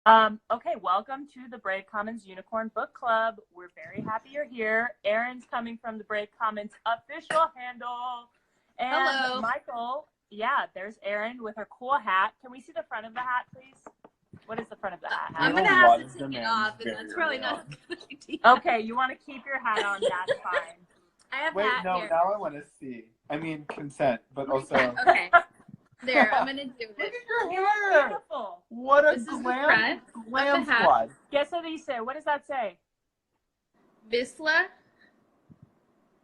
Okay, welcome to the Brave Commons Unicorn Book Club. We're very happy you're here. Erin's coming from the Brave Commons official handle. And Hello. Michael, there's Erin with her cool hat. Can we see the front of the hat, please? What is the front of the hat? I'm going to have to take it off, and that's probably not a good idea. Okay, you want to keep your hat on, that's fine. I have Wait, hat no, here. now I want to see. I mean, consent, but also... Okay. There, I'm going to do Look it. at your You're hair! beautiful. What a This is the glam front of the hat. squad. Guess what he said? What does that say? Visla.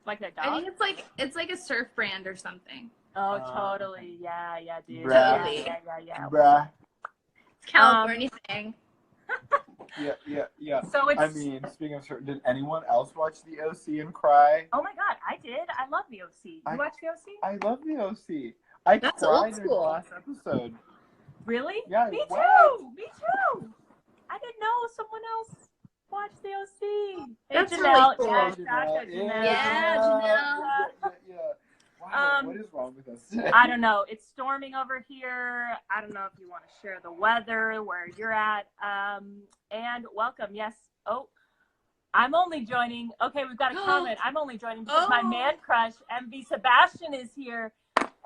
Like a I dog? think it's like a surf brand or something. Oh, totally. Yeah, dude. Bruh. Totally. Yeah. Bruh. It's California thing. Yeah. So it's... I mean, speaking of certain, did anyone else watch the OC and cry? Oh my god, I did. I love the OC. You watch the OC? I love the OC. I That's cried old in the school. last episode. Really? Yeah, Me what? too. Me too. I didn't know someone else watched the OC. Hey, That's Janelle. really cool. Yeah, Janelle. shout out Janelle. Yeah, Janelle. Yeah. Wow, what is wrong with us today? I don't know. It's storming over here. I don't know if you want to share the weather, where you're at. And welcome. Yes. Oh, I'm only joining. Okay, we've got a comment. I'm only joining because my man crush, MV Sebastian, is here.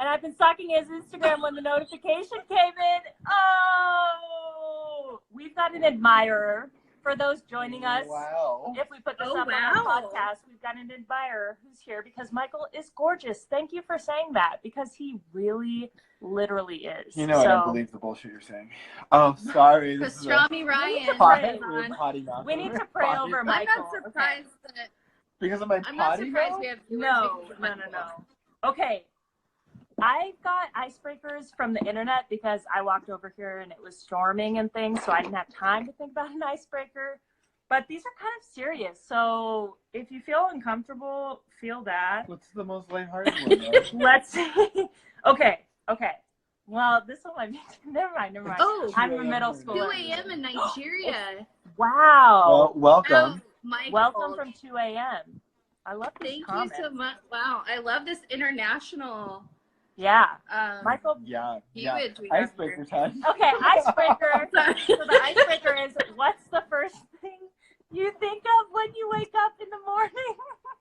And I've been stalking his Instagram when the notification came in. Oh, we've got an admirer for those joining us. Wow. If we put this Oh, up on our wow. podcast, we've got an admirer who's here because Michael is gorgeous. Thank you for saying that because he really, literally is. You know I don't believe the bullshit you're saying. Oh, sorry. This is Pastrami Ryan Potty- is on. potty mouth. We need to pray over I'm Michael. not surprised that. Because of my I'm not potty surprised mouth? we have viewers No. because of Michael. Okay. I got icebreakers from the internet because I walked over here and it was storming and things, so I didn't have time to think about an icebreaker. But these are kind of serious, so if you feel uncomfortable, feel that. What's the most lighthearted one, though? Let's see. Okay. Well, this one might be... Never mind. Oh, I'm a middle 2 schooler. a.m. in Nigeria. Wow. Well, welcome. Oh, Michael. Welcome from 2 a.m. I love these Thank comments. you so much. Wow, I love this international. Yeah. Um, Michael. Yeah. Huge we have Icebreaker here. time. Okay, icebreaker. Sorry. So the icebreaker is, what's the first thing you think of when you wake up in the morning?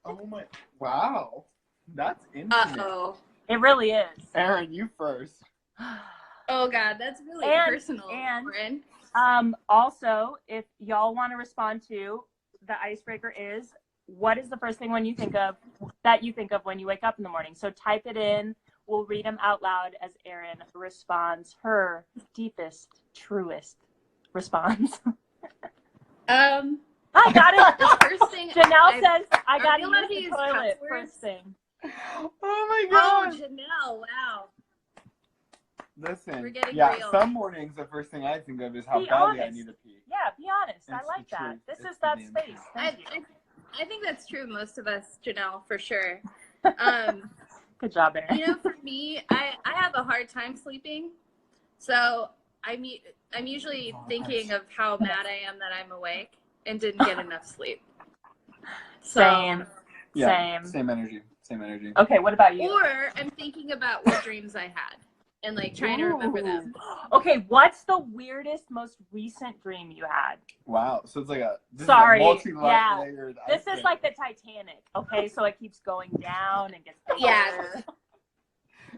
Oh my! Wow, that's intimate. Uh-oh. It really is. Aaron, you first. Oh, God, that's really personal, and Lauren. also, if y'all want to respond to, the icebreaker is, what is the first thing when you think of when you wake up in the morning? So type it in. We'll read them out loud as Erin responds her deepest, truest response. I got it. The first thing Janelle says, I got to allowed to use use the toilet cuss first thing. Oh my Oh, god! Janelle, wow. Listen, We're getting yeah, real. some mornings the first thing I think of is how Be badly I honest. need to pee. Yeah, be honest. I It's like the that. truth. This It's is the that damn space. truth. Thank you. I think that's true most of us, Janelle, for sure. Good job, Erin. You know, for me, I have a hard time sleeping. So I'm usually thinking of how mad I am that I'm awake and didn't get enough sleep. So, Same. Yeah, Same. Same energy. Okay, what about you? Or I'm thinking about what dreams I had and like trying to remember them. Okay, what's the weirdest, most recent dream you had? Wow, so it's like Sorry, multi-layered. This is like the Titanic, okay? So it keeps going down and gets bigger. Yeah.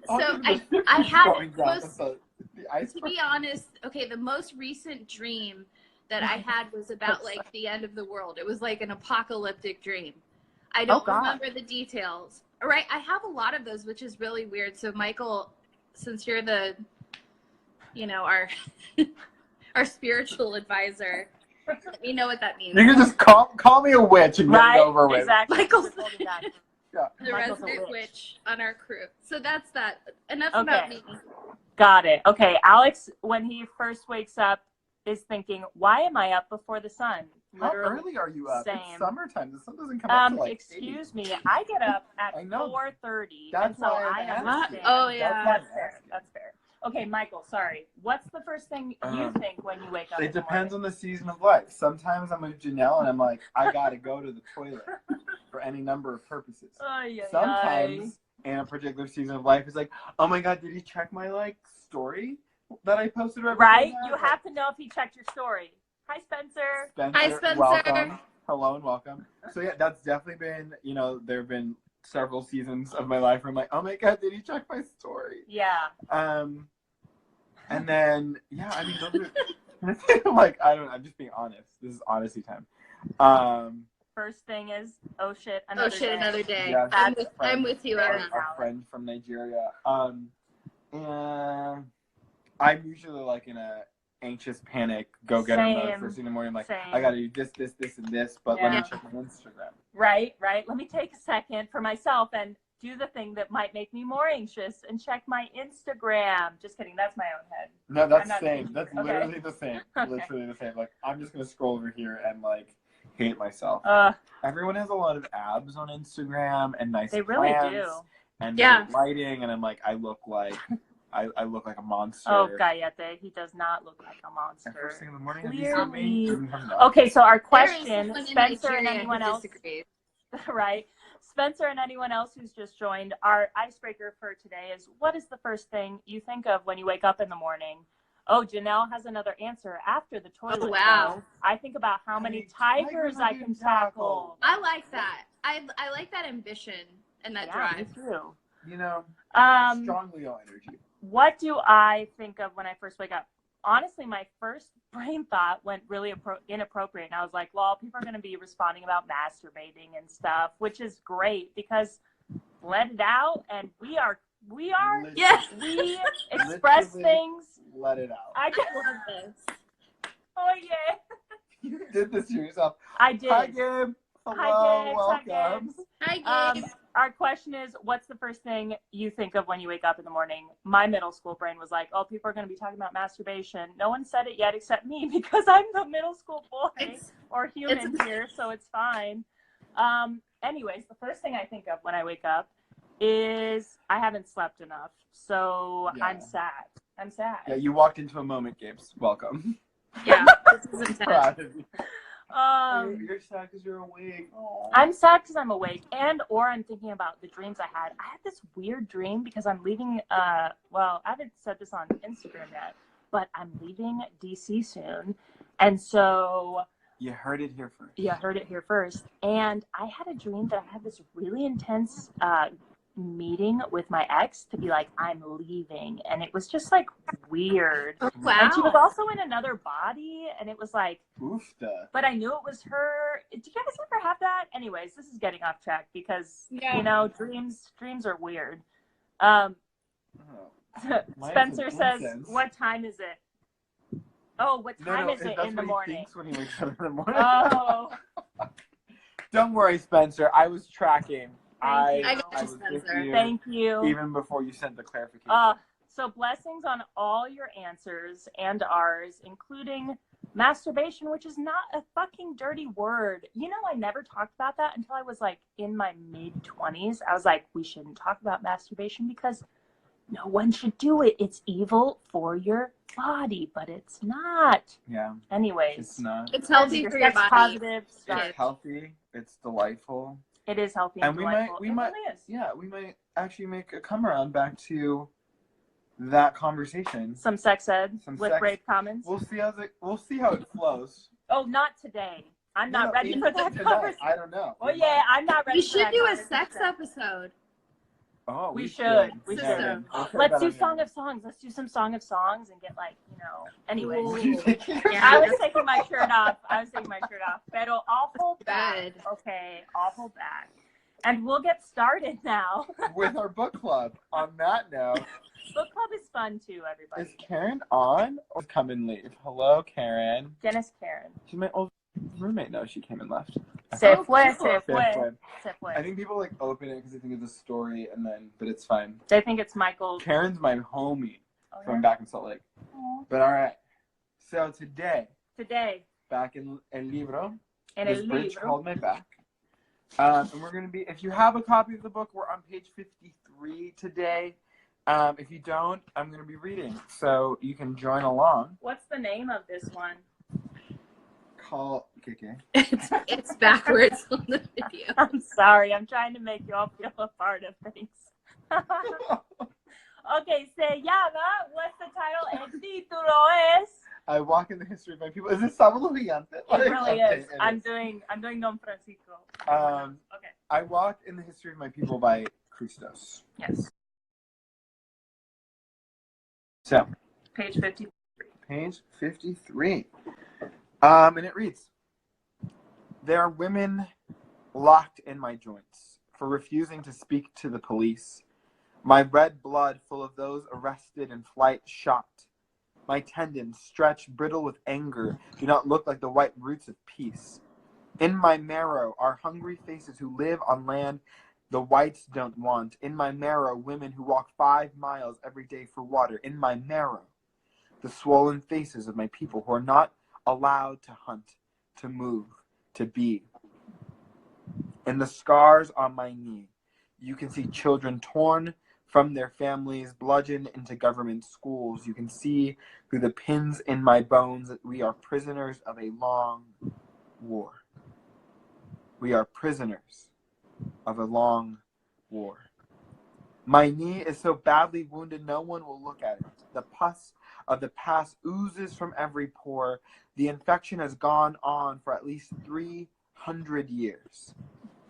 Oh, So the ship I keeps had going down. was, The ice to be honest, okay, the most recent dream that I had was about like the end of the world. It was like an apocalyptic dream. I don't remember the details. Right? I have a lot of those, which is really weird. So Michael, since you're the, our spiritual advisor, let me know what that means. You can just call me a witch and get it over with. Exactly. Michael's Yeah. the Michael's a resident witch. witch on our crew. So that's that. Enough about me. Got it. Okay, Alex, when he first wakes up, is thinking, why am I up before the sun? How early are you up? Same. It's summertime. The sun doesn't come up till like excuse 8. me, I get up at I know. 4:30. That's so why I I'm understand. asking. Oh, yeah. That's fair. Okay, Michael, sorry. What's the first thing you think when you wake up? It depends on the season of life. Sometimes I'm with Janelle and I'm like, I gotta go to the toilet for any number of purposes. Sometimes in a particular season of life, it's like, oh my god, did you check my story? that I posted right Right? before that, You have to know if he checked your story. Hi, Spencer. Hi, Spencer. Welcome. Hello and welcome. So yeah, that's definitely been, there have been several seasons of my life where I'm like, oh my God, did he check my story? Yeah. And then, yeah, I mean, those are, like, I'm just being honest. This is honesty time. First thing is, oh shit, another day. Another day. Yes, I'm with you on our, that. our friend from Nigeria. And I'm usually like in a anxious panic go-getter mode first thing in the morning. I'm like, I gotta do this, and this, but let me check my Instagram. Right. Let me take a second for myself and do the thing that might make me more anxious and check my Instagram. Just kidding. That's my own head. No, that's the same. That's Okay. literally the same. Literally the same. Like, I'm just gonna scroll over here and like hate myself. Everyone has a lot of abs on Instagram and nice They really plants do. and good lighting, and I'm like, I look like a monster. Oh, Gayete, he does not look like a monster. First thing in the morning, Clearly. have you seen me? Okay, so our question, Spencer and anyone else, disagrees. right? Spencer and anyone else who's just joined, our icebreaker for today is, what is the first thing you think of when you wake up in the morning? Oh, Janelle has another answer. After the toilet. Oh, wow. I think about how many tigers I can tackle. I like that. I like that ambition and that drive. Me too. Strong Leo energy. What do I think of when I first wake up? Honestly, my first brain thought went really inappropriate. And I was like, well, people are going to be responding about masturbating and stuff, which is great because let it out. And we express things. Let it out. I love this. Oh, yeah. You did this to yourself. I did. Hi, Gabe. Hello. Hi, Gabe. Welcome. Hi, Gabe. Our question is, what's the first thing you think of when you wake up in the morning? My middle school brain was like, oh, people are going to be talking about masturbation. No one said it yet except me because I'm the middle school boy or human here, so it's fine. Anyways, the first thing I think of when I wake up is I haven't slept enough, so I'm sad. Yeah, you walked into a moment, Gabe. Welcome. Yeah, this is intense. Proud of you. You're sad because you're awake. Aww. I'm sad because I'm awake, or I'm thinking about the dreams I had. I had this weird dream because I'm leaving. Well, I haven't said this on Instagram yet, but I'm leaving DC soon, and so you heard it here first. Yeah, heard it here first. And I had a dream that I had this really intense meeting with my ex to be like, I'm leaving, and it was just like weird. Oh, wow. And she was also in another body, and it was like, oofta. But I knew it was her. Do you guys ever have that? Anyways, this is getting off track because dreams are weird. Spencer says, what time is it? Oh, what time is it in the morning? Thinks when he wakes up in the morning. Oh. Don't worry, Spencer. I was tracking. I got you, Spencer. Thank you. Even before you sent the clarification. So blessings on all your answers and ours, including masturbation, which is not a fucking dirty word. I never talked about that until I was like in my mid-20s. I was like, we shouldn't talk about masturbation because no one should do it. It's evil for your body, but it's not. Yeah. Anyways. It's not. It's healthy for your body. Positive. It's healthy. It's delightful. It is healthy and delightful. we might actually make a come around back to that conversation. Some sex ed with Brave Commons. We'll see how it flows. Oh, not today. I'm not ready for that conversation. I don't know. Oh yeah, I'm not ready. We should do a sex episode. Oh, we should. We should. should. Let's do Song of Songs. Let's do some Song of Songs and get Anyways, yeah, I was taking my shirt off. Pero I'll hold back. Good. Okay, I'll hold back. And we'll get started now. With our book club. On that note. Book club is fun too, everybody. Is Karen on or come and leave? Hello, Karen. Dennis Karen. She's my old roommate. No, she came and left. Se fue. I think people open it because they think it's a story, but it's fine. They think it's Michael. Karen's my homie from back in Salt Lake. Aww. But all right. So today, back in El Libro, this bridge called my back. And we're going to be, if you have a copy of the book, we're on page 53 today. If you don't, I'm going to be reading, so you can join along. What's the name of this one? Call KK. It's backwards on the video. I'm sorry. I'm trying to make you all feel a part of things. Okay, se llama, what's the title? El es. I walk in the history of my people. Is this Sábado Gigante? It really is. I'm doing Don Francisco. Okay. I walk in the history of my people by Chrystos. Yes. So. Page 53. Page 53. And it reads, there are women locked in my joints for refusing to speak to the police. My red blood full of those arrested in flight shot. My tendons, stretched, brittle with anger, do not look like the white roots of peace. In my marrow are hungry faces who live on land the whites don't want. In my marrow, women who walk 5 miles every day for water. In my marrow, the swollen faces of my people who are not allowed to hunt, to move, to be. In the scars on my knee, you can see children torn from their families, bludgeoned into government schools. You can see through the pins in my bones that we are prisoners of a long war. We are prisoners of a long war. My knee is so badly wounded, no one will look at it. The pus of the past oozes from every pore. The infection has gone on for at least 300 years.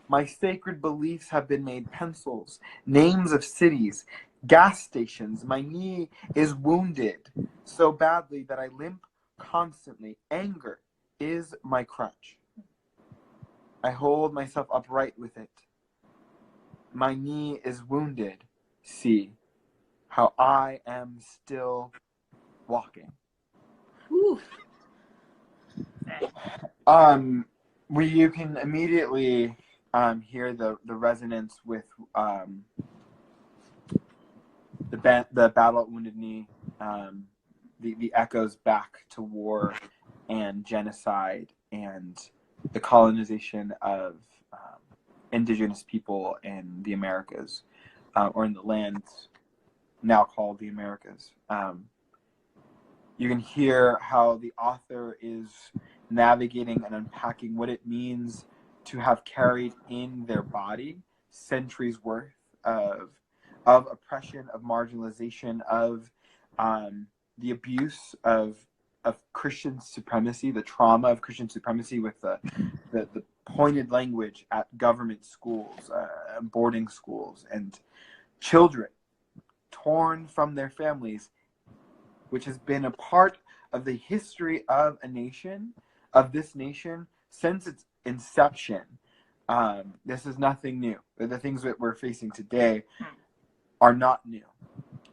My sacred beliefs have been made pencils, names of cities, gas stations. My knee is wounded so badly that I limp constantly. Anger is my crutch. I hold myself upright with it. My knee is wounded. See how I am still walking. Whew. You can immediately hear the resonance with the battle at Wounded Knee, the echoes back to war and genocide and the colonization of indigenous people in the Americas, or in the lands now called the Americas. You can hear how the author is navigating and unpacking what it means to have carried in their body centuries worth of oppression, of marginalization, of the abuse of Christian supremacy, the trauma of Christian supremacy with the pointed language at government schools, boarding schools, and children torn from their families, which has been a part of the history of this nation, since its inception. This is nothing new. The things that we're facing today are not new.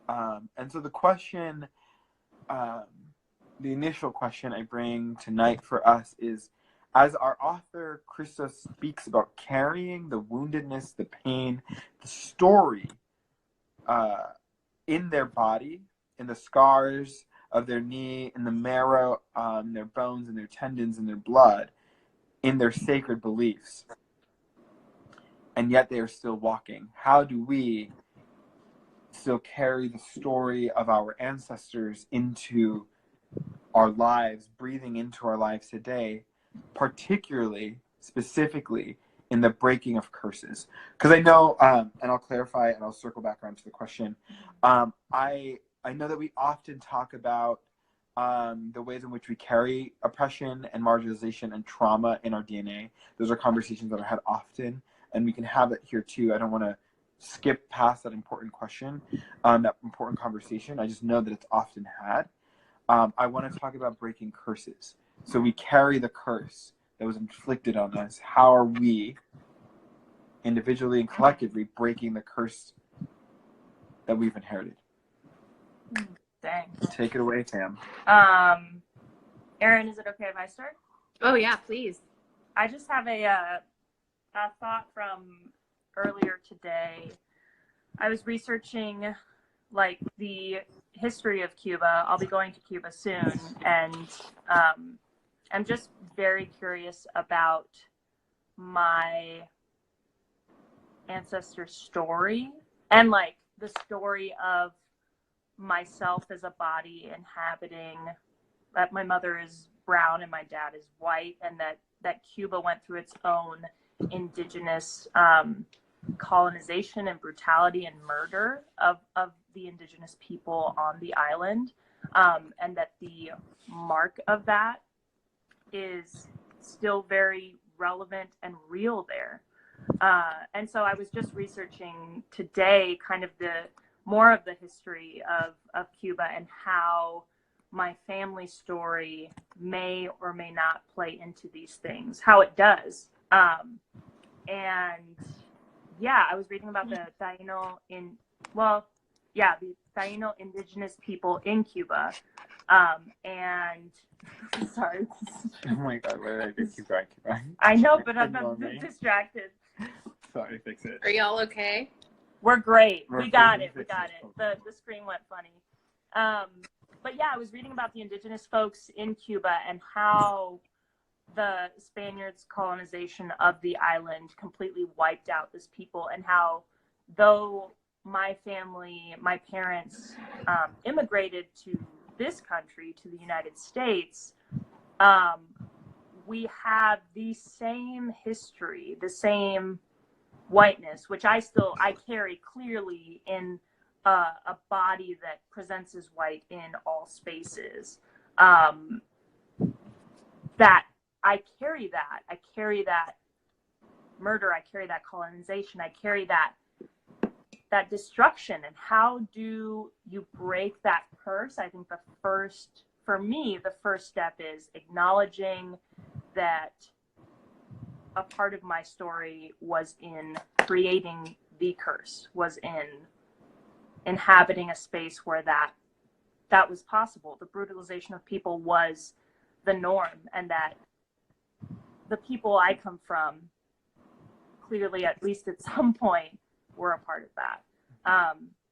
And so the question, the initial question I bring tonight for us is, as our author Chrystos speaks about carrying the woundedness, the pain, the story in their body, in the scars of their knee, in the marrow, their bones, and their tendons, and their blood, in their sacred beliefs, and yet they are still walking. How do we still carry the story of our ancestors into our lives, breathing into our lives today, particularly, specifically, in the breaking of curses? Because I know, and I'll clarify and I'll circle back around to the question, I know that we often talk about the ways in which we carry oppression and marginalization and trauma in our DNA. Those are conversations that are had often, and we can have it here too. I don't want to skip past that important question, that important conversation. I just know that it's often had. I want to talk about breaking curses. So we carry the curse that was inflicted on us. How are we, individually and collectively, breaking the curse that we've inherited? Dang. Take it away, Tam. Erin, is it okay if I start? Oh yeah, please. I just have a thought from earlier today. I was researching like the history of Cuba. I'll be going to Cuba soon, and I'm just very curious about my ancestor's story and like the story of myself as a body inhabiting that my mother is brown and my dad is white, and that Cuba went through its own indigenous colonization and brutality and murder of the indigenous people on the island, and that the mark of that is still very relevant and real there. And so I was just researching today kind of more of the history of Cuba and how my family story may or may not play into these things, how it does. And yeah, I was reading about the Taino the Taino indigenous people in Cuba. And sorry. Oh my God, where did I do? Keep going. I know, but I'm distracted. Sorry, fix it. Are y'all okay? We're great. We got it. The screen went funny. But yeah, I was reading about the indigenous folks in Cuba and how the Spaniards' colonization of the island completely wiped out this people, and how though my family, my parents immigrated to this country, to the United States, we have the same history, the same whiteness, which I carry clearly in a body that presents as white in all spaces. That I carry that murder, I carry that colonization, I carry that destruction. And how do you break that curse? I think for me, the first step is acknowledging that a part of my story was in creating the curse, was in inhabiting a space where that was possible. The brutalization of people was the norm, and that the people I come from clearly, at least at some point, were a part of that.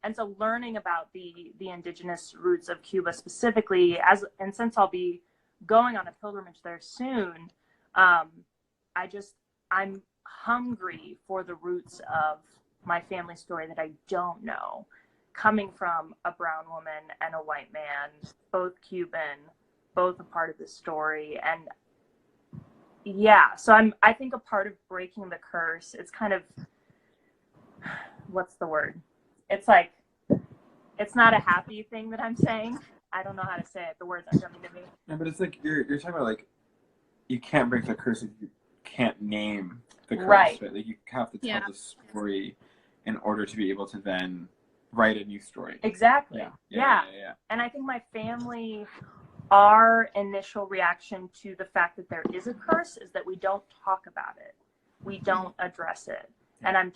And so learning about the indigenous roots of Cuba specifically, and since I'll be going on a pilgrimage there soon, I'm hungry for the roots of my family story that I don't know, coming from a brown woman and a white man, both Cuban, both a part of the story. And yeah, so I think a part of breaking the curse, it's kind of, what's the word? It's like, it's not a happy thing that I'm saying. I don't know how to say it. The words aren't coming to me. No, but it's like, you're talking about, like, you can't break the curse if you can't name the curse, right? Like, you have to tell the story in order to be able to then write a new story. Exactly. Yeah. And I think my family, our initial reaction to the fact that there is a curse is that we don't talk about it. We don't address it. And I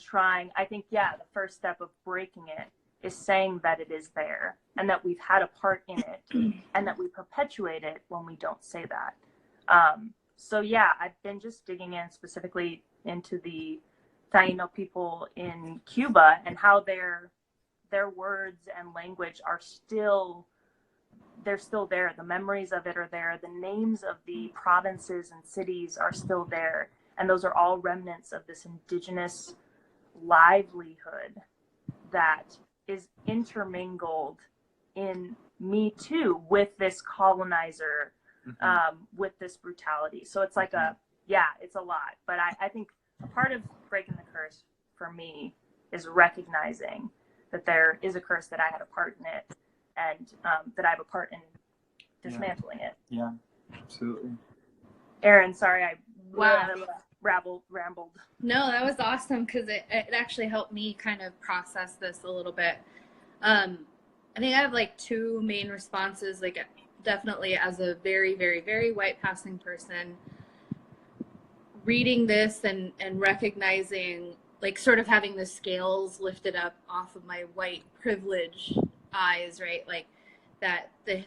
think, the first step of breaking it is saying that it is there and that we've had a part in it and that we perpetuate it when we don't say that. So yeah, I've been just digging in specifically into the Taino people in Cuba and how their words and language are still there. The memories of it are there. The names of the provinces and cities are still there. And those are all remnants of this indigenous livelihood that is intermingled in me too with this colonizer, with this brutality. So it's like it's a lot. But I think a part of breaking the curse for me is recognizing that there is a curse, that I had a part in it, and that I have a part in dismantling it. Yeah, absolutely. Erin, sorry, I rambled. No, that was awesome, because it actually helped me kind of process this a little bit. I think I have like two main responses, like definitely as a very, very, very white passing person, reading this and recognizing, like, sort of having the scales lifted up off of my white privilege eyes, right? Like that the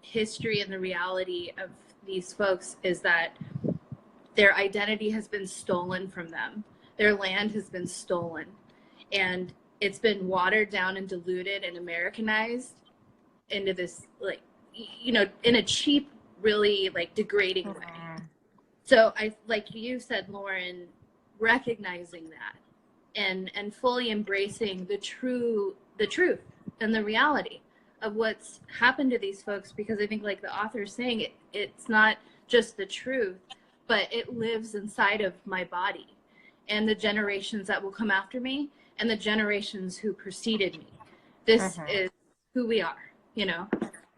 history and the reality of these folks is that their identity has been stolen from them. Their land has been stolen, and it's been watered down and diluted and Americanized into this, like, in a cheap, really, like, degrading way. So I, like you said, Lauren, recognizing that and fully embracing the truth and the reality of what's happened to these folks, because I think, like the author is saying, it's not just the truth, but it lives inside of my body. and the generations that will come after me and the generations who preceded me. This is who we are, you know?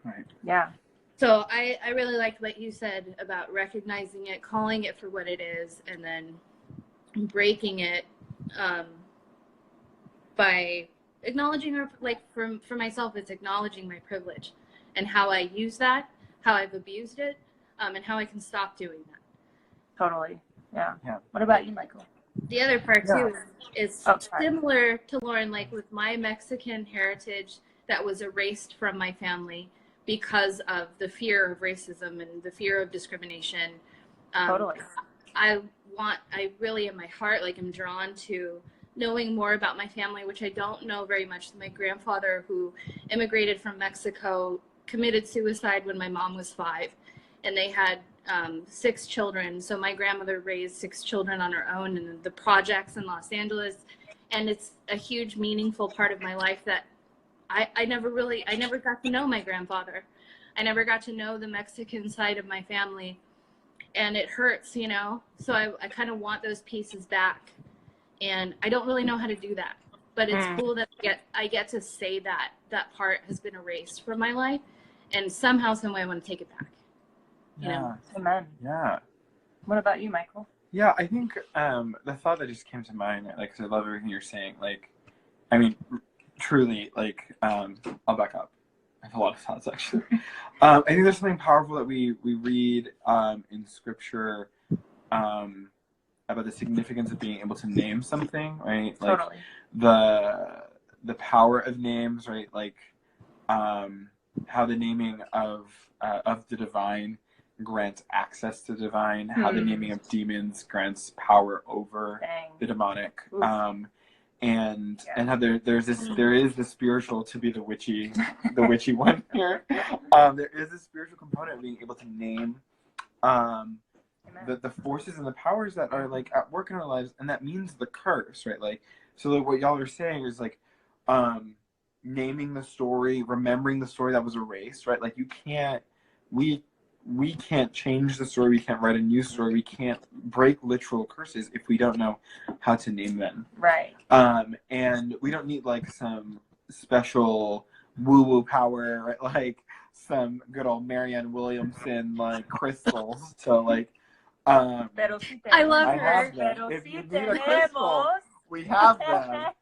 Right. Yeah. So I really liked what you said about recognizing it, calling it for what it is, and then breaking it by acknowledging, like for myself, it's acknowledging my privilege and how I use that, how I've abused it, and how I can stop doing that. Totally. Yeah. What about you, Michael? The other part too is similar to Lauren, like with my Mexican heritage that was erased from my family because of the fear of racism and the fear of discrimination. Totally. I really in my heart, like, I'm drawn to knowing more about my family, which I don't know very much. My grandfather, who immigrated from Mexico, committed suicide when my mom was 5, and they had 6 children. So my grandmother raised 6 children on her own in the projects in Los Angeles. And it's a huge, meaningful part of my life that I never got to know my grandfather. I never got to know the Mexican side of my family. And it hurts, you know? So I kind of want those pieces back. And I don't really know how to do that. But it's cool that I get to say that part has been erased from my life. And somehow, some way, I want to take it back. You know? Amen. Yeah. What about you, Michael? Yeah, I think the thought that just came to mind, like, 'cause I love everything you're saying. Like, I mean, truly, like, I'll back up. I have a lot of thoughts, actually. I think there's something powerful that we read in Scripture about the significance of being able to name something, right? Like, totally. The power of names, right? Like, how the naming of the divine grants access to divine, how the naming of demons grants power over the demonic, and how there is the spiritual to be the witchy one here. There is a spiritual component of being able to name the forces and the powers that are, like, at work in our lives, and that means the curse, right? Like, so, like, what y'all are saying is, like, naming the story, remembering the story that was erased, right? Like, we can't change the story, we can't write a new story, we can't break literal curses if we don't know how to name them. Right. And we don't need, like, some special woo-woo power, right? Like some good old Marianne Williamson, like, crystals to, like, I love her. If you need a crystal, we have them.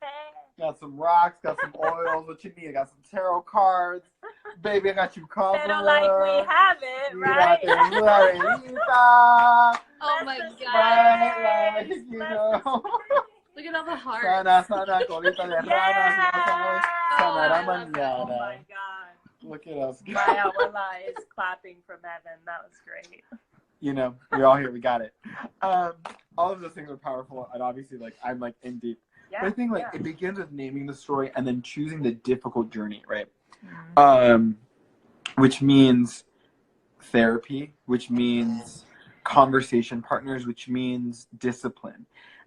Got some rocks, got some oils, what you need. I got some tarot cards. Baby, I got you covered. Pero, like, we have it, right? Oh my God. Right, like, you know. Look at all the hearts. Sana, colita de rana. Oh my God. Look at us. My abuela is clapping from heaven. That was great. You know, we're all here. We got it. All of those things are powerful. And obviously, like, I'm, like, in deep. Yeah, but I think, like, it begins with naming the story and then choosing the difficult journey, right? Which means therapy, which means conversation partners, which means discipline.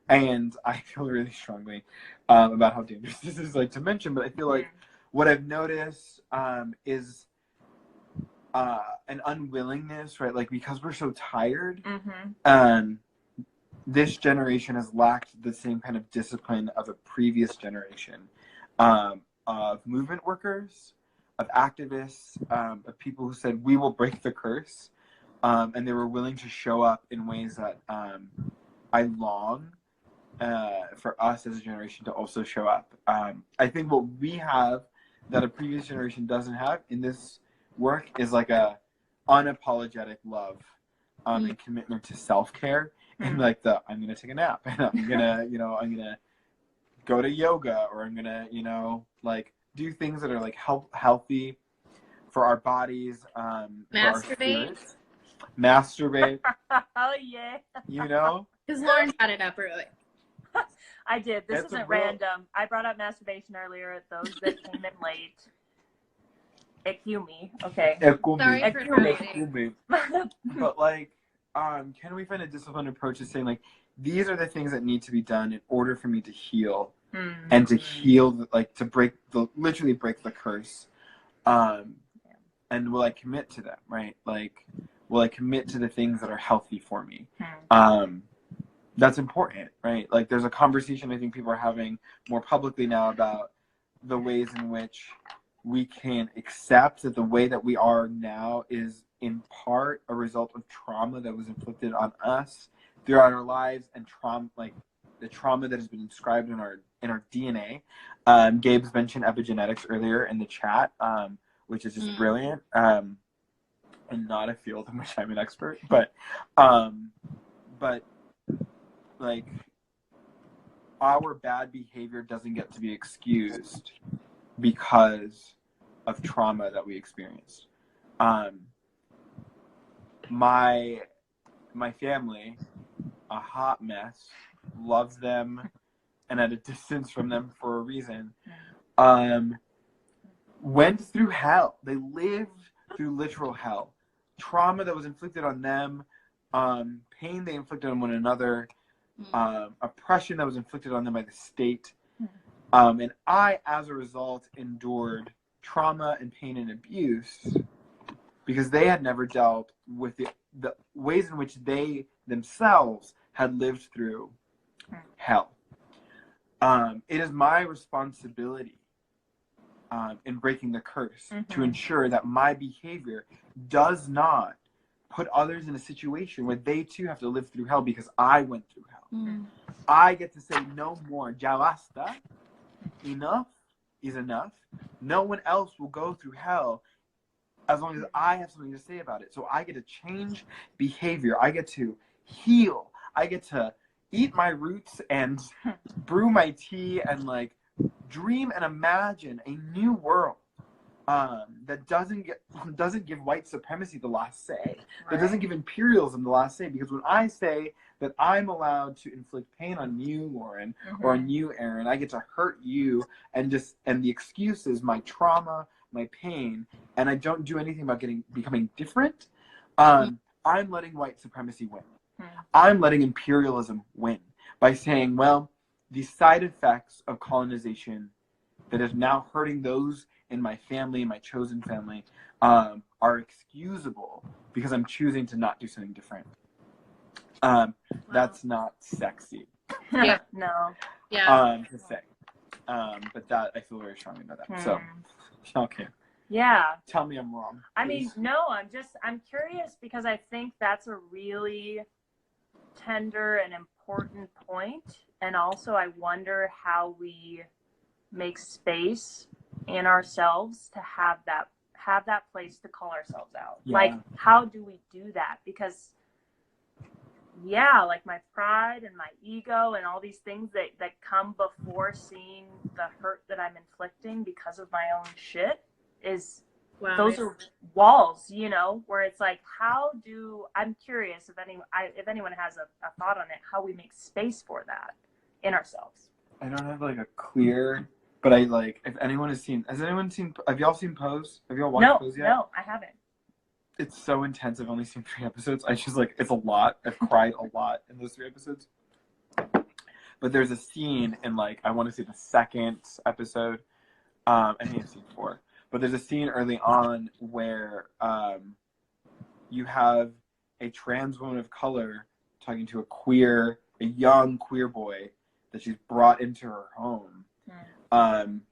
And I feel really strongly about how dangerous this is, like, to mention, but I feel like what I've noticed is an unwillingness, right? Like, because we're so tired, this generation has lacked the same kind of discipline of a previous generation of movement workers, of activists, of people who said, we will break the curse. And they were willing to show up in ways that I long for us as a generation to also show up. I think what we have that a previous generation doesn't have in this work is, like, a unapologetic love and commitment to self-care. And, like, I'm gonna take a nap, and I'm gonna go to yoga, or I'm gonna, like, do things that are, like, healthy for our bodies, masturbate. Masturbate. Oh yeah. You know? Because Lauren got it up early. I did. This isn't random. I brought up masturbation earlier. Those that came in late. Excuse me. Okay. Sorry for interrupting. But, like, can we find a disciplined approach to saying, like, these are the things that need to be done in order for me to heal, and to heal, like, to literally break the curse, and will I commit to them, right? Like, will I commit to the things that are healthy for me? that's important, right? Like there's a conversation I think people are having more publicly now about the ways in which we can accept that the way that we are now is in part a result of trauma that was inflicted on us throughout our lives, and trauma, like the trauma that has been inscribed in our DNA. Gabe's mentioned epigenetics earlier in the chat, which is just brilliant, and not a field in which I'm an expert, but like our bad behavior doesn't get to be excused because of trauma that we experienced. My family, a hot mess, loves them and at a distance from them for a reason, went through hell. They lived through literal hell. Trauma that was inflicted on them, pain they inflicted on one another, oppression that was inflicted on them by the state. And I, as a result, endured trauma and pain and abuse because they had never dealt with the ways in which they themselves had lived through hell. It is my responsibility in breaking the curse to ensure that my behavior does not put others in a situation where they too have to live through hell because I went through hell. I get to say no more. Ya basta. Enough is enough. No one else will go through hell as long as I have something to say about it. So I get to change behavior. I get to heal. I get to eat my roots and brew my tea and like dream and imagine a new world that doesn't give white supremacy the last say, that doesn't give imperialism the last say. Because when I say that I'm allowed to inflict pain on you, Lauren, or on you, Aaron, I get to hurt you, and the excuse is my trauma, my pain, and I don't do anything about becoming different. I'm letting white supremacy win. I'm letting imperialism win by saying, well, the side effects of colonization that is now hurting those in my family, my chosen family, are excusable because I'm choosing to not do something different. That's not sexy. Yeah. No. Yeah. To say. But that I feel very strongly about that. So, okay. Yeah. Tell me I'm wrong. I mean, no, I'm curious because I think that's a really tender and important point. And also I wonder how we make space in ourselves to have that place to call ourselves out. Yeah. Like, how do we do that? Because like my pride and my ego and all these things that come before seeing the hurt that I'm inflicting because of my own shit is those are walls, where it's like, I'm curious if anyone has a thought on it, how we make space for that in ourselves. I don't have like a clear, but I like, if anyone has y'all seen Pose? Have y'all watched Pose yet? No, I haven't. It's so intense. I've only seen 3 episodes. It's a lot. I've cried a lot in those 3 episodes. But there's a scene in I want to say the 2nd episode. I think I've seen 4. But there's a scene early on where you have a trans woman of color talking to a young queer boy that she's brought into her home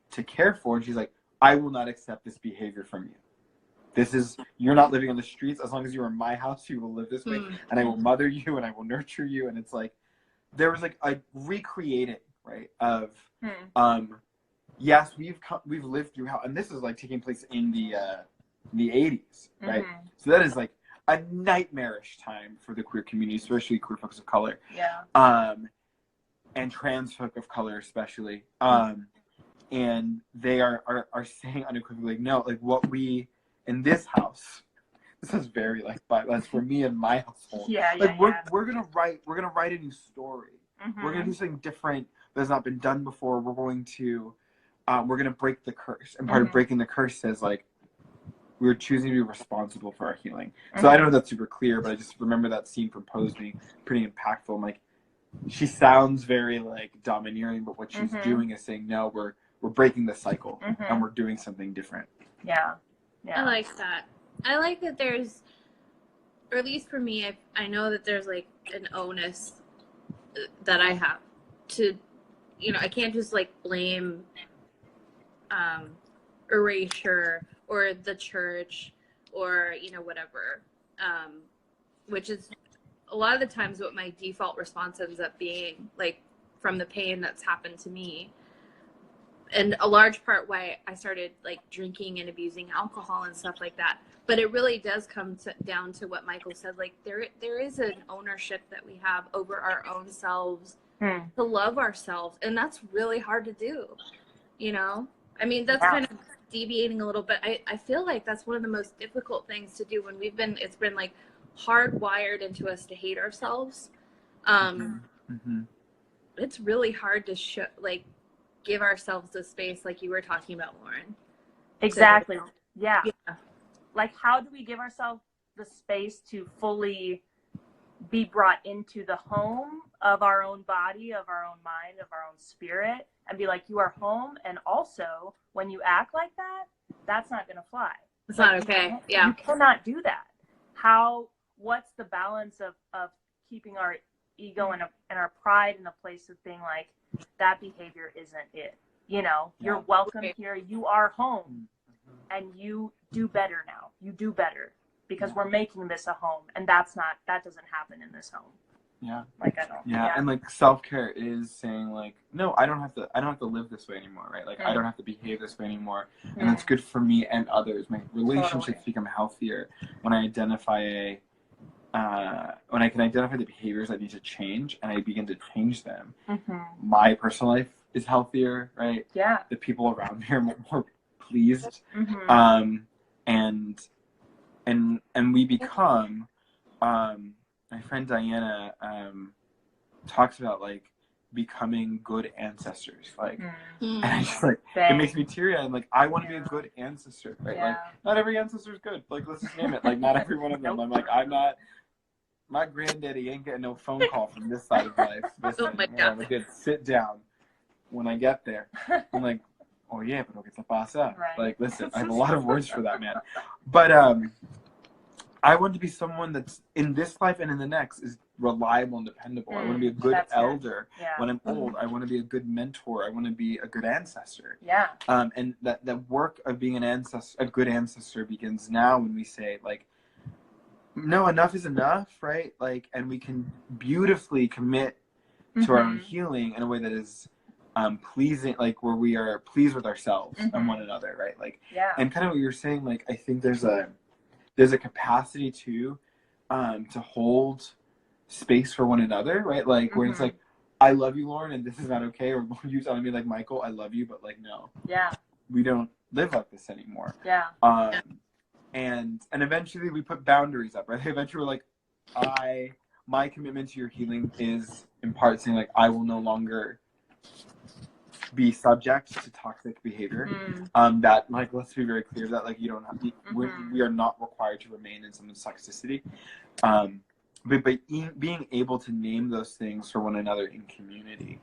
to care for. And she's like, I will not accept this behavior from you. You're not living on the streets. As long as you're in my house, you will live this way. And I will mother you and I will nurture you. And it's like, there was a recreating, right, of, yes, we've lived through hell. And this is taking place in the 80s, right? So that is a nightmarish time for the queer community, especially queer folks of color. Yeah. And trans folk of color especially. And they are saying unequivocally, no, what we, in this house, this is very that's for me and my household. We're gonna write a new story. We're gonna do something different that's not been done before. We're going to break the curse. And part of breaking the curse says we're choosing to be responsible for our healing. So I don't know if that's super clear, but I just remember that scene from Pose being pretty impactful. I'm she sounds very domineering, but what she's doing is saying, no, we're breaking the cycle and we're doing something different. Yeah. I like that. I like that there's, or at least for me, I know that there's an onus that I have to, I can't just like blame erasure or the church or, whatever, which is a lot of the times what my default response ends up being, like, from the pain that's happened to me. And a large part why I started like drinking and abusing alcohol and stuff like that. But it really does come down to what Michael said. Like there is an ownership that we have over our own selves, to love ourselves. And that's really hard to do, I mean, that's kind of deviating a little bit. I feel like that's one of the most difficult things to do when it's been like hardwired into us to hate ourselves. It's really hard to give ourselves the space, like you were talking about, Lauren. Exactly. Yeah. Like, how do we give ourselves the space to fully be brought into the home of our own body, of our own mind, of our own spirit, and be like, you are home. And also, when you act like that, that's not going to fly. It's not okay. Yeah. You cannot do that. What's the balance of keeping our ego and our pride in a place of being like, that behavior isn't it? You're welcome here. You are home. And you do better now. You do better. Because we're making this a home, and that doesn't happen in this home. Yeah. Like, I don't. Yeah, and like self-care is saying like, no, I don't have to live this way anymore, right? Like I don't have to behave this way anymore, and that's good for me and others. My relationships become healthier when I identify when I can identify the behaviors I need to change, and I begin to change them. My personal life is healthier, right? Yeah. The people around me are more pleased, and we become, my friend Diana talks about like becoming good ancestors, like, and I just like, it makes me teary-eyed. I'm like, I want to be a good ancestor, right? Like, not every ancestor is good. Like, let's just name it. Like, not every one of them. I'm like, my granddaddy ain't getting no phone call from this side of life. Listen, we'll have a good sit down when I get there. I'm like, oh yeah, pero que te pasa? Right. Like, listen, I have a lot of words for that, man. But I want to be someone that's in this life and in the next is reliable and dependable. I want to be a good elder. Yeah. When I'm old, I want to be a good mentor. I want to be a good ancestor. Yeah. And that work of being a good ancestor begins now when we say like, no, enough is enough, right? Like, and we can beautifully commit to our own healing in a way that is pleasing, like where we are pleased with ourselves and one another, right? Like, and kind of what you're saying, like, I think there's a capacity to hold space for one another, right? Like where it's like, I love you, Lauren, and this is not okay, or you telling me like, Michael, I love you, but like, no, we don't live like this anymore. And eventually we put boundaries up, right? Eventually we're like, my commitment to your healing is in part saying like, I will no longer be subject to toxic behavior. That, like, let's be very clear that like, you don't have to, we are not required to remain in someone's toxicity. But being able to name those things for one another in community.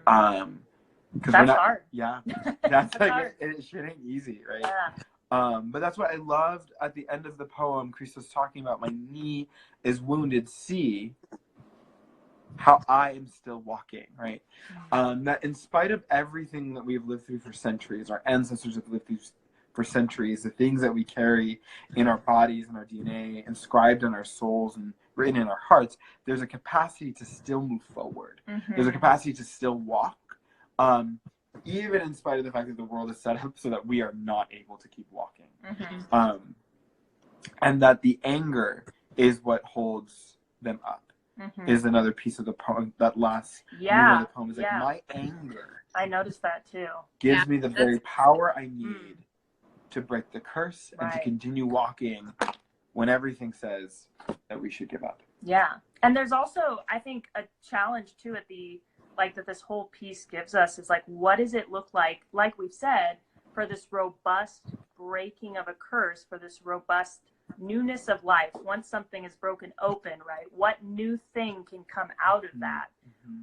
Because that's hard. Yeah. That's like, it shouldn't easy, right? But that's what I loved at the end of the poem. Chrystos talking about, my knee is wounded, see how I am still walking, right? That in spite of everything that we've lived through for centuries, our ancestors have lived through for centuries, the things that we carry in our bodies and our DNA, inscribed in our souls and written in our hearts, there's a capacity to still move forward. There's a capacity to still walk. Even in spite of the fact that the world is set up so that we are not able to keep walking. And that the anger is what holds them up. Is another piece of the poem. That last of the poem is like, my anger. I noticed that too. Gives me the very power I need to break the curse and to continue walking when everything says that we should give up. Yeah. And there's also, I think, a challenge too at the, like, that this whole piece gives us is like, what does it look like we've said, for this robust breaking of a curse, for this robust newness of life? Once something is broken open, right, what new thing can come out of that?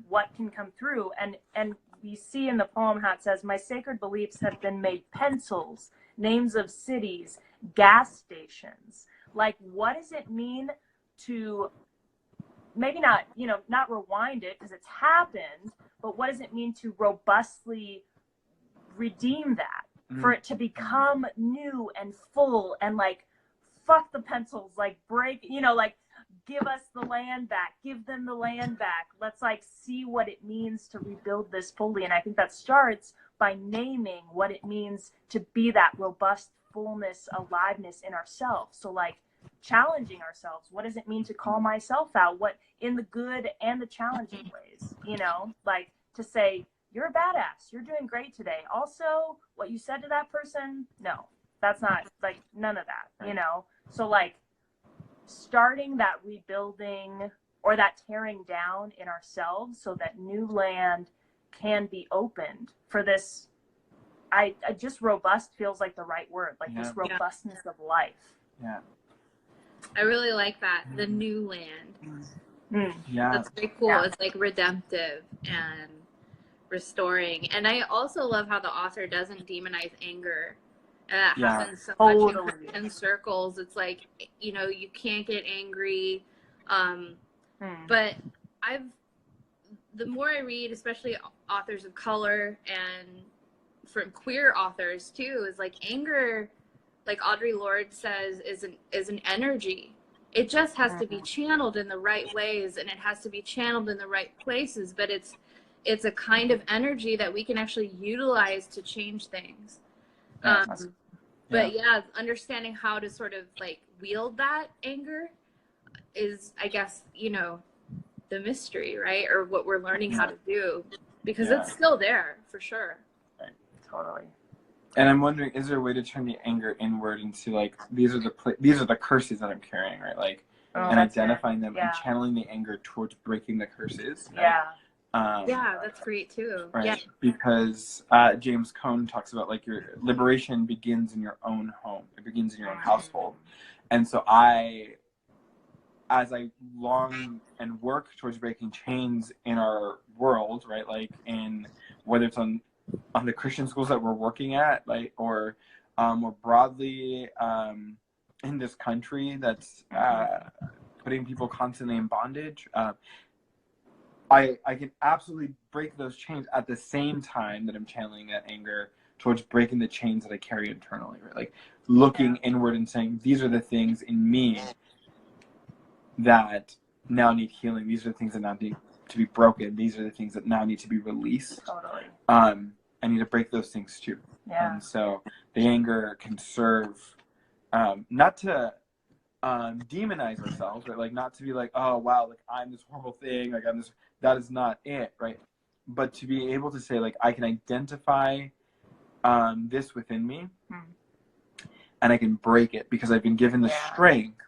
What can come through? And we see in the poem how it says, my sacred beliefs have been made pencils, names of cities, gas stations. Like, what does it mean to maybe not, not rewind it because it's happened, but what does it mean to robustly redeem that, for it to become new and full and like, fuck the pencils, like break, like give us the land back, give them the land back. Let's like see what it means to rebuild this fully. And I think that starts by naming what it means to be that robust fullness, aliveness in ourselves. So like challenging ourselves. What does it mean to call myself out? What in the good and the challenging ways, like to say, you're a badass, you're doing great today. Also, what you said to that person, no, that's not like none of that, So like starting that rebuilding or that tearing down in ourselves so that new land can be opened for this. I just robust feels like the right word, like this robustness of life. Yeah. I really like that. The new land. Yeah. That's very cool. Yeah. It's like redemptive and restoring. And I also love how the author doesn't demonize anger. And that happens so much in circles. It's like, you can't get angry. But the more I read, especially authors of color and from queer authors too, is like anger, like Audre Lorde says, is an energy. It just has to be channeled in the right ways, and it has to be channeled in the right places. But it's a kind of energy that we can actually utilize to change things. But understanding how to sort of like wield that anger is, I guess, the mystery, right? Or what we're learning how to do, because it's still there for sure. Right. Totally. And I'm wondering, is there a way to turn the anger inward into like, these are the curses that I'm carrying, right? Like, and identifying them and channeling the anger towards breaking the curses. Right? That's great too. Right. Yeah. Because James Cone talks about like your liberation begins in your own home. It begins in your own household. And so as I long and work towards breaking chains in our world, right? Like in, whether it's on the Christian schools that we're working at, like, or more broadly in this country that's putting people constantly in bondage, I can absolutely break those chains at the same time that I'm channeling that anger towards breaking the chains that I carry internally, right? Like looking inward and saying, these are the things in me that now need healing. These are the things that now need to be broken. These are the things that now need to be released. Totally. I need to break those things too. Yeah. And so the anger can serve, not to demonize ourselves, right? Like not to be like, oh wow, like I'm this horrible thing, like I'm this. That is not it, right? But to be able to say, like, I can identify this within me, and I can break it because I've been given the strength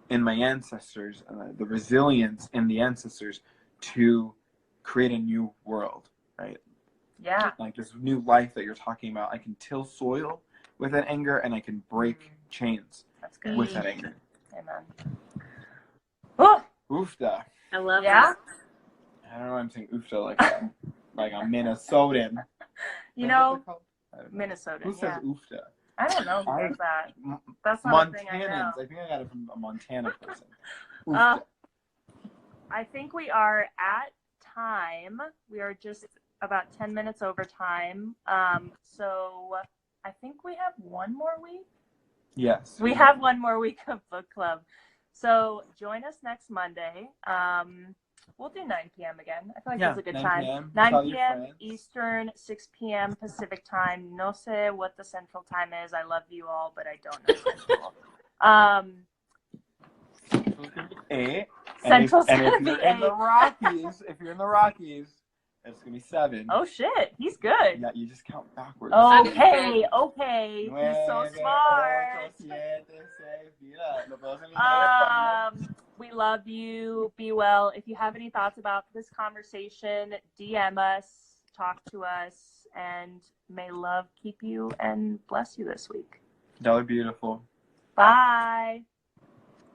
in my ancestors, the resilience in the ancestors to create a new world, right? Yeah. Like this new life that you're talking about, I can till soil with that anger, and I can break chains with that anger. Amen. Oh, Oofda. I love that. I don't know why I'm saying oofda like like a Minnesotan. Minnesota. Who says oofda? I don't know who does that. That's not a thing I know. I think I got it from a Montana person. I think we are at time. We are just about 10 minutes over time. So I think we have one more week. Yes. We have one more week of book club. So join us next Monday. We'll do 9 p.m. again. I feel like that's a good time. 9 p.m. Eastern, 6 p.m. Pacific time. No sé what the Central time is. I love you all, but I don't know Central. Central's gonna be 8. If you're in the Rockies, it's gonna be 7. Oh shit, he's good. Yeah, you just count backwards. Okay. He's so smart. We love you. Be well. If you have any thoughts about this conversation, DM us, talk to us, and may love keep you and bless you this week. That was beautiful. Bye.